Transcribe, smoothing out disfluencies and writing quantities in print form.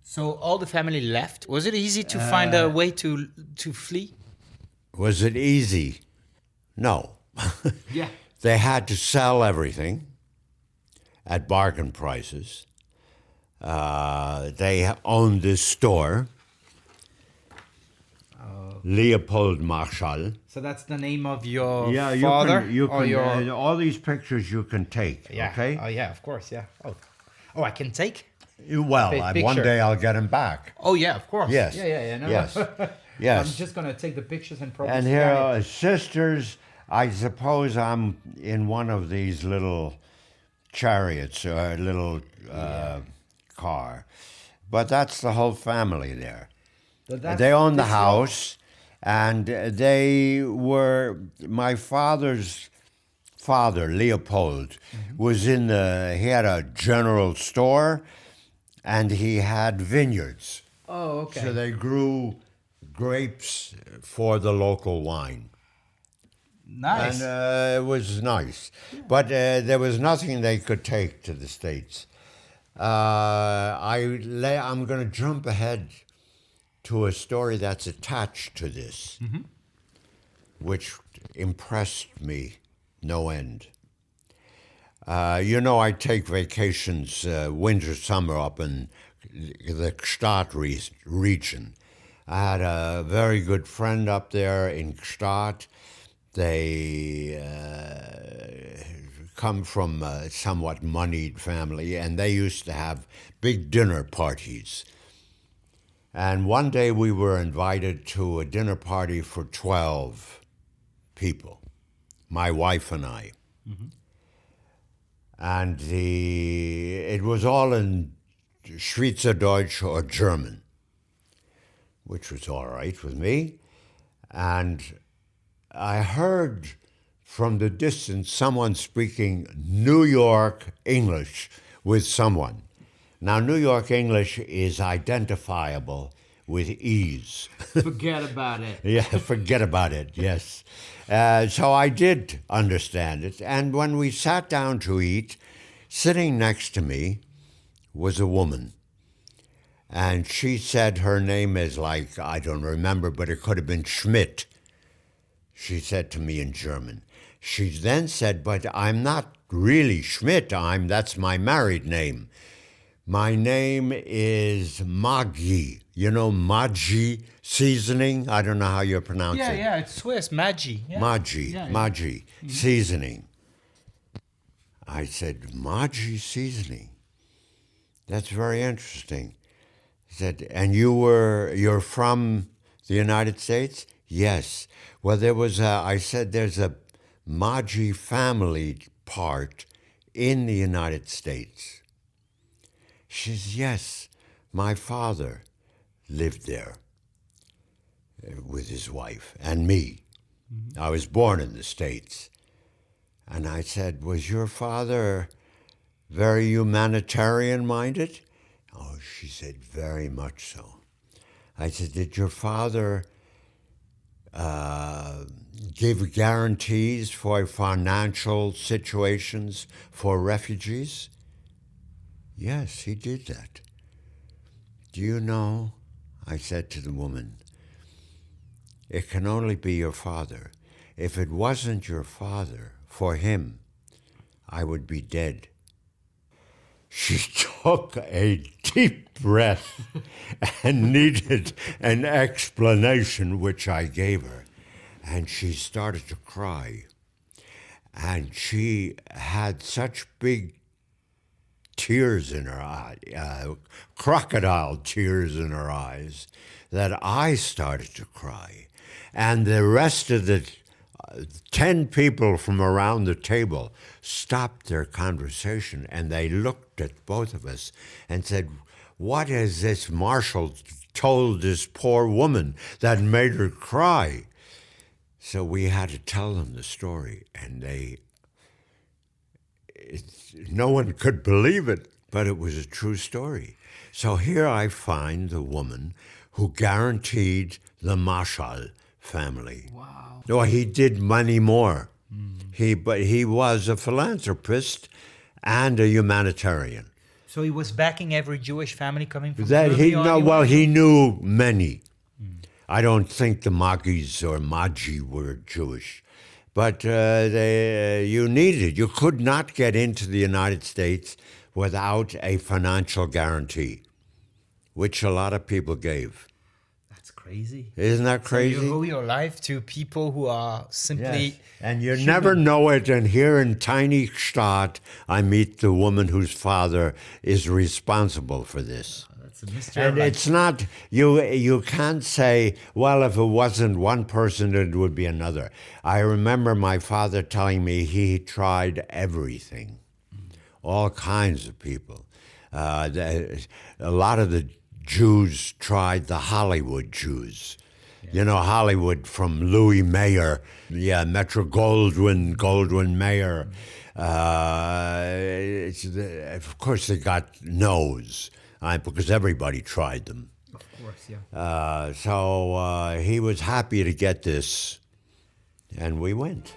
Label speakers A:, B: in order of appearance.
A: So all the family left. Was it easy to find a way to flee?
B: Was it easy? No.
A: Yeah.
B: They had to sell everything at bargain prices. They owned this store, Leopold Marshall.
A: So that's the name of your
B: Yeah,
A: father?
B: you
A: or
B: can
A: your...
B: all these pictures you can take.
A: Yeah.
B: Okay.
A: Oh, yeah, of course, yeah. Oh, I can take?
B: Well, one
A: picture.
B: day I'll get him back.
A: Oh, yeah, of course.
B: Yes.
A: Yeah. No.
B: Yes. Yes.
A: I'm just going to take the pictures and probably
B: And
A: scan
B: here
A: it.
B: are sisters. I suppose I'm in one of these little chariots or a little car. But that's the whole family there. They own the house, and they were, my father's father, Leopold, was he had a general store, and he had vineyards.
A: Oh, okay.
B: So they grew grapes for the local wine.
A: Nice.
B: And it was nice. But there was nothing they could take to the States. I'm going to jump ahead to a story that's attached to this, which impressed me no end. I take vacations winter, summer up in the Gstaad region. I had a very good friend up there in Gstaad. They come from a somewhat moneyed family, and they used to have big dinner parties. And one day we were invited to a dinner party for 12 people, my wife and I. And it was all in Schweizerdeutsch or German, which was all right with me. And I heard from the distance someone speaking New York English with someone. Now, New York English is identifiable with ease.
A: Forget about it.
B: Yeah, forget about it, yes. So I did understand it. And when we sat down to eat, sitting next to me was a woman. And she said her name is like, I don't remember, but it could have been Schmidt. She said to me in German. She then said, but I'm not really Schmidt, that's my married name. My name is Maggi. You know Maggi seasoning? I don't know how you pronounce it.
A: Yeah, it's Swiss, Maggi. Yeah.
B: Maggi seasoning. I said, Maggi seasoning? That's very interesting. He said, and you're from the United States? Yes. Well, I said there's a Maggi family part in the United States. She says, yes, my father lived there with his wife and me. I was born in the States. And I said, was your father very humanitarian-minded? Oh, she said, very much so. I said, did your father give guarantees for financial situations for refugees? Yes, he did that. Do you know, I said to the woman, it can only be your father. If it wasn't your father, for him, I would be dead. She took a deep breath and needed an explanation, which I gave her. And she started to cry. And she had such big tears in her eyes, crocodile tears in her eyes, that I started to cry. And the rest of the 10 people from around the table stopped their conversation, and they looked at both of us and said, what has this Marshall told this poor woman that made her cry? So we had to tell them the story, and no one could believe it, but it was a true story. So here I find the woman who guaranteed the Marshall family.
A: Wow.
B: No, he did many more. But he was a philanthropist and a humanitarian.
A: So he was backing every Jewish family coming from
B: That
A: Germany?
B: he
A: or
B: no,
A: anywhere?
B: well, he knew many. I don't think the Magis or Magi were Jewish, but you could not get into the United States without a financial guarantee, which a lot of people gave.
A: That's crazy.
B: Isn't that crazy?
A: So you owe your life to people who are simply...
B: Yes. And you
A: human.
B: never know it. And here in tiny Stadt, I meet the woman whose father is responsible for this.
A: That's a mystery.
B: And it's not, you can't say, well, if it wasn't one person, it would be another. I remember my father telling me he tried everything, all kinds of people. A lot of the Jews tried the Hollywood Jews. You know, Hollywood from Louis Mayer, Metro Goldwyn Mayer. Of course, they got no's because everybody tried them.
A: Of course, yeah.
B: So he was happy to get this, and we went.